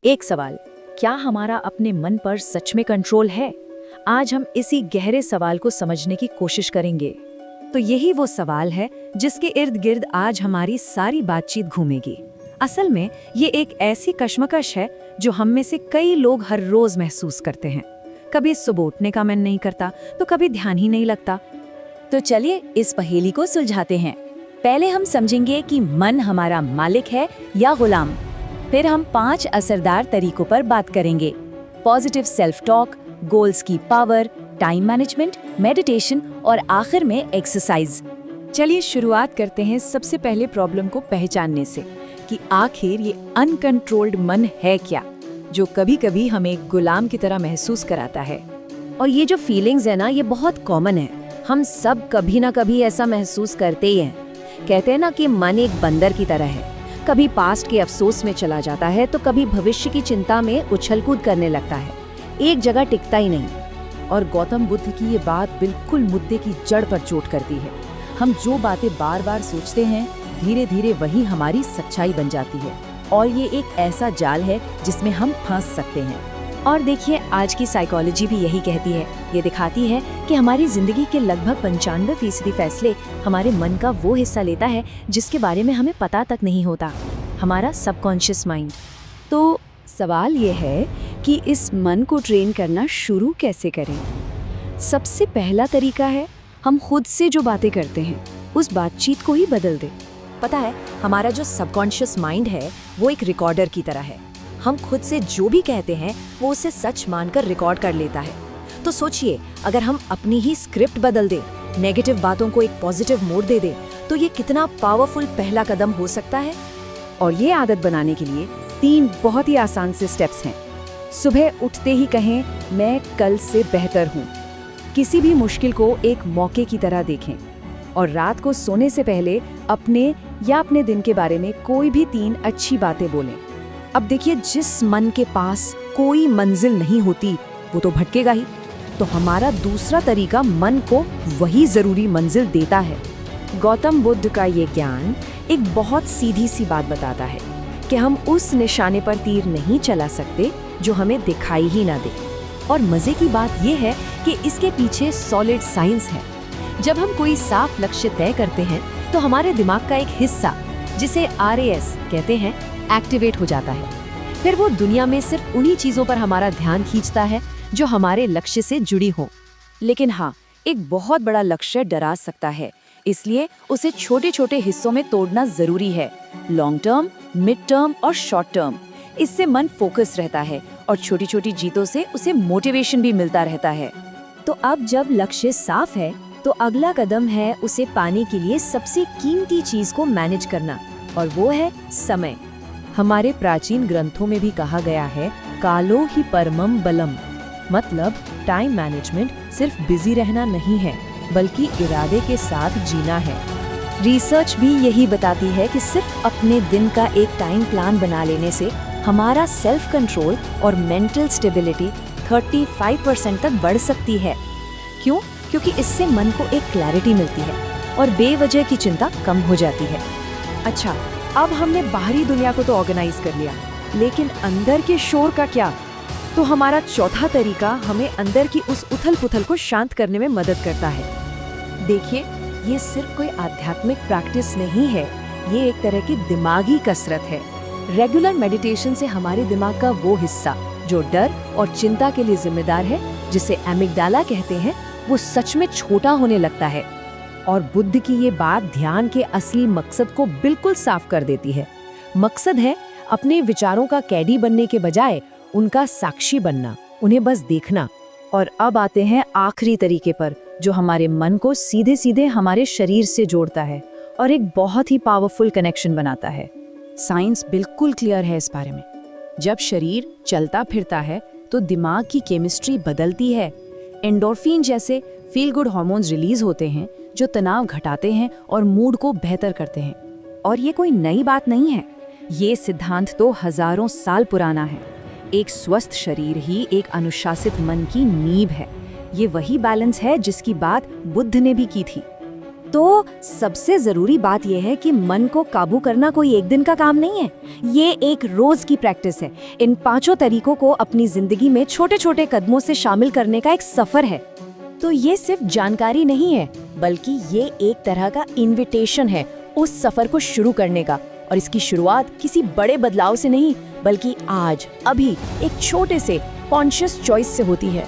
एक सवाल, क्या हमारा अपने मन पर सच में कंट्रोल है? आज हम इसी गहरे सवाल को समझने की कोशिश करेंगे। तो यही वो सवाल है जिसके इर्द गिर्द आज हमारी सारी बातचीत घूमेगी। असल में ये एक ऐसी कश्मकश है जो हम में से कई लोग हर रोज महसूस करते हैं। कभी सुबह उठने का मन नहीं करता तो कभी ध्यान ही नहीं लगता। तो चलिए इस पहेली को सुलझाते हैं। पहले हम समझेंगे कि मन हमारा मालिक है या गुलाम। फिर हम 5 असरदार तरीकों पर बात करेंगे: पॉजिटिव सेल्फ टॉक, गोल्स की पावर, टाइम मैनेजमेंट, मेडिटेशन और आखिर में एक्सरसाइज। चलिए शुरुआत करते हैं सबसे पहले प्रॉब्लम को पहचानने से कि आखिर ये अनकंट्रोल्ड मन है क्या, जो कभी कभी हमें गुलाम की तरह महसूस कराता है। और ये जो फीलिंग्स है ना, ये बहुत कॉमन है। हम सब कभी ना कभी ऐसा महसूस करते ही हैं। कहते हैं ना कि मन एक बंदर की तरह है, कभी पास्ट के अफसोस में चला जाता है तो कभी भविष्य की चिंता में उछल-कूद करने लगता है, एक जगह टिकता ही नहीं। और गौतम बुद्ध की ये बात बिल्कुल मुद्दे की जड़ पर चोट करती है। हम जो बातें बार बार सोचते हैं, धीरे धीरे वही हमारी सच्चाई बन जाती है। और ये एक ऐसा जाल है जिसमें हम फंस सकते हैं। और देखिए, आज की साइकोलॉजी भी यही कहती है। ये दिखाती है कि हमारी जिंदगी के लगभग 95% फैसले हमारे मन का वो हिस्सा लेता है जिसके बारे में हमें पता तक नहीं होता, हमारा सबकॉन्शियस माइंड। तो सवाल ये है कि इस मन को ट्रेन करना शुरू कैसे करें? सबसे पहला तरीका है, हम खुद से जो बातें करते हैं उस बातचीत को ही बदल दें। पता है, हमारा जो सबकॉन्शियस माइंड है वो एक रिकॉर्डर की तरह है। हम खुद से जो भी कहते हैं वो उसे सच मानकर रिकॉर्ड कर लेता है। तो सोचिए, अगर हम अपनी ही स्क्रिप्ट बदल दें, नेगेटिव बातों को एक पॉजिटिव मोड़ दे दें, तो ये कितना पावरफुल पहला कदम हो सकता है। और ये आदत बनाने के लिए 3 बहुत ही आसान से स्टेप्स हैं। सुबह उठते ही कहें, मैं कल से बेहतर हूँ। किसी भी मुश्किल को एक मौके की तरह देखें। और रात को सोने से पहले अपने दिन के बारे में कोई भी 3 अच्छी बातें बोलें। अब देखिए, जिस मन के पास कोई मंजिल नहीं होती वो तो भटकेगा ही। तो हमारा दूसरा तरीका मन को वही जरूरी मंजिल देता है। गौतम बुद्ध का ये ज्ञान एक बहुत सीधी सी बात बताता है कि हम उस निशाने पर तीर नहीं चला सकते जो हमें दिखाई ही ना दे। और मजे की बात ये है कि इसके पीछे सॉलिड साइंस है। जब हम कोई साफ लक्ष्य तय करते हैं तो हमारे दिमाग का एक हिस्सा, जिसे RAS कहते हैं, एक्टिवेट हो जाता है। फिर वो दुनिया में सिर्फ उन्हीं चीजों पर हमारा ध्यान खींचता है जो हमारे लक्ष्य से जुड़ी हो। लेकिन हाँ, एक बहुत बड़ा लक्ष्य डरा सकता है, इसलिए उसे छोटे छोटे हिस्सों में तोड़ना जरूरी है। लॉन्ग टर्म, मिड टर्म और शॉर्ट टर्म। इससे मन फोकस रहता है और छोटी छोटी जीतों से उसे मोटिवेशन भी मिलता रहता है। तो अब जब लक्ष्य साफ है तो अगला कदम है उसे पाने के लिए सबसे कीमती चीज को मैनेज करना, और वो है समय। हमारे प्राचीन ग्रंथों में भी कहा गया है, कालो ही परमम बलम। मतलब टाइम मैनेजमेंट सिर्फ बिजी रहना नहीं है, बल्कि इरादे के साथ जीना है। रिसर्च भी यही बताती है कि सिर्फ अपने दिन का एक टाइम प्लान बना लेने से हमारा सेल्फ कंट्रोल और मेंटल स्टेबिलिटी 35% तक बढ़ सकती है। क्यों? क्योंकि इससे मन को एक क्लैरिटी मिलती है और बेवजह की चिंता कम हो जाती है। अच्छा, अब हमने बाहरी दुनिया को तो ऑर्गेनाइज कर लिया, लेकिन अंदर के शोर का क्या? तो हमारा चौथा तरीका हमें अंदर की उस उथल-पुथल को शांत करने में मदद करता है। देखिए, ये सिर्फ कोई आध्यात्मिक प्रैक्टिस नहीं है, ये एक तरह की दिमागी कसरत है। रेगुलर मेडिटेशन से हमारे दिमाग का वो हिस्सा जो डर और चिंता के लिए जिम्मेदार है, जिसे एमिगडाला कहते हैं, वो सच में छोटा होने लगता है। और बुद्ध की ये बात ध्यान के असली मकसद को बिल्कुल साफ कर देती है। मकसद है अपने विचारों का कैदी बनने के बजाय उनका साक्षी बनना, उन्हें बस देखना। और अब आते हैं आखिरी तरीके पर, जो हमारे मन को सीधे सीधे हमारे शरीर से जोड़ता है और एक बहुत ही पावरफुल कनेक्शन बनाता है। साइंस बिल्कुल क्लियर है इस बारे में। जब शरीर चलता फिरता है तो दिमाग की केमिस्ट्री बदलती है। एंडोर्फिन जैसे फील गुड हार्मोन्स रिलीज होते हैं जो तनाव घटाते हैं और मूड को बेहतर करते हैं। और ये कोई नई बात नहीं है, ये सिद्धांत तो हजारों साल पुराना है। एक स्वस्थ शरीर ही एक अनुशासित मन की नींव है। ये वही बैलेंस है जिसकी बात बुद्ध ने भी की थी। तो सबसे जरूरी बात यह है कि मन को काबू करना कोई एक दिन का काम नहीं है, ये एक रोज की प्रैक्टिस है। इन 5 तरीकों को अपनी जिंदगी में छोटे छोटे कदमों से शामिल करने का एक सफर है। तो ये सिर्फ जानकारी नहीं है, बल्कि ये एक तरह का इनविटेशन है उस सफर को शुरू करने का। और इसकी शुरुआत किसी बड़े बदलाव से नहीं, बल्कि आज, अभी एक छोटे से कॉन्शियस चॉइस से होती है।